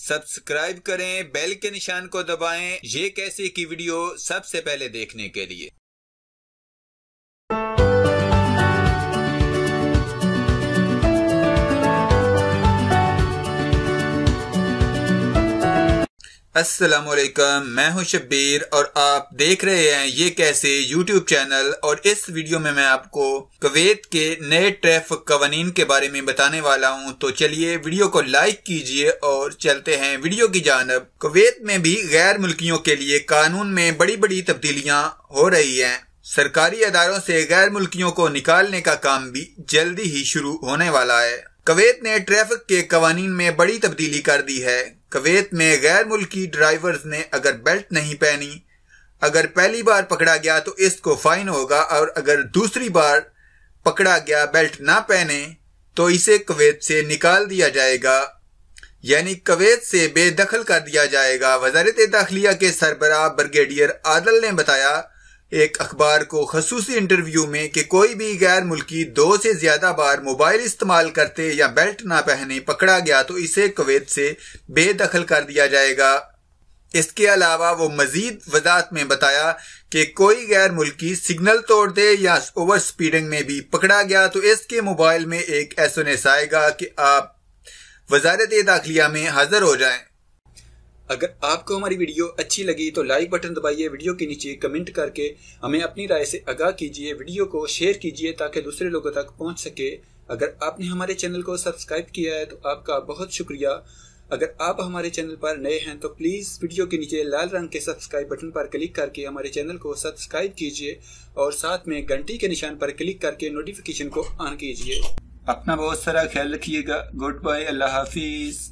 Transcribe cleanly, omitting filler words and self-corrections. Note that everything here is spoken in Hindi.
सब्सक्राइब करें, बेल के निशान को दबाएं ये कैसे की वीडियो सबसे पहले देखने के लिए। अस्सलामुअलैकुम, मैं हूं शब्बीर और आप देख रहे हैं ये कैसे यूट्यूब चैनल। और इस वीडियो में मैं आपको कुवैत के नए ट्रैफिक कवानीन के बारे में बताने वाला हूं। तो चलिए वीडियो को लाइक कीजिए और चलते हैं वीडियो की जानिब। कुवैत में भी गैर मुल्कियों के लिए कानून में बड़ी बड़ी तब्दीलियां हो रही हैं। सरकारी अदारों से गैर मुल्कियों को निकालने का काम भी जल्दी ही शुरू होने वाला है। कुवैत ने ट्रैफिक के कवानीन में बड़ी तब्दीली कर दी है। कुवैत में गैर मुल्की ड्राइवर्स ने अगर बेल्ट नहीं पहनी, अगर पहली बार पकड़ा गया तो इसको फाइन होगा, और अगर दूसरी बार पकड़ा गया बेल्ट ना पहने तो इसे कुवैत से निकाल दिया जाएगा, यानी कुवैत से बेदखल कर दिया जाएगा। वज़ारत दाखिलिया के सरबराह ब्रिगेडियर आदिल ने बताया एक अखबार को खसूसी इंटरव्यू में कि कोई भी गैर मुल्की 2 से ज्यादा बार मोबाइल इस्तेमाल करते या बेल्ट ना पहने पकड़ा गया तो इसे कुवैत से बेदखल कर दिया जाएगा। इसके अलावा वो मजीद वजाहत में बताया कि कोई गैर मुल्की सिग्नल तोड़ दे या ओवर स्पीडिंग में भी पकड़ा गया तो इसके मोबाइल में एक SMS आएगा कि आप वज़ारत दाखिलिया में हाजिर हो जाएं। अगर आपको हमारी वीडियो अच्छी लगी तो लाइक बटन दबाइए, वीडियो के नीचे कमेंट करके हमें अपनी राय से आगाह कीजिए, वीडियो को शेयर कीजिए ताकि दूसरे लोगों तक पहुंच सके। अगर आपने हमारे चैनल को सब्सक्राइब किया है तो आपका बहुत शुक्रिया। अगर आप हमारे चैनल पर नए हैं तो प्लीज़ वीडियो के नीचे लाल रंग के सब्सक्राइब बटन पर क्लिक करके हमारे चैनल को सब्सक्राइब कीजिए और साथ में घंटी के निशान पर क्लिक करके नोटिफिकेशन को ऑन कीजिए। अपना बहुत सारा ख्याल रखिएगा। गुड बाय, अल्लाह हाफिज।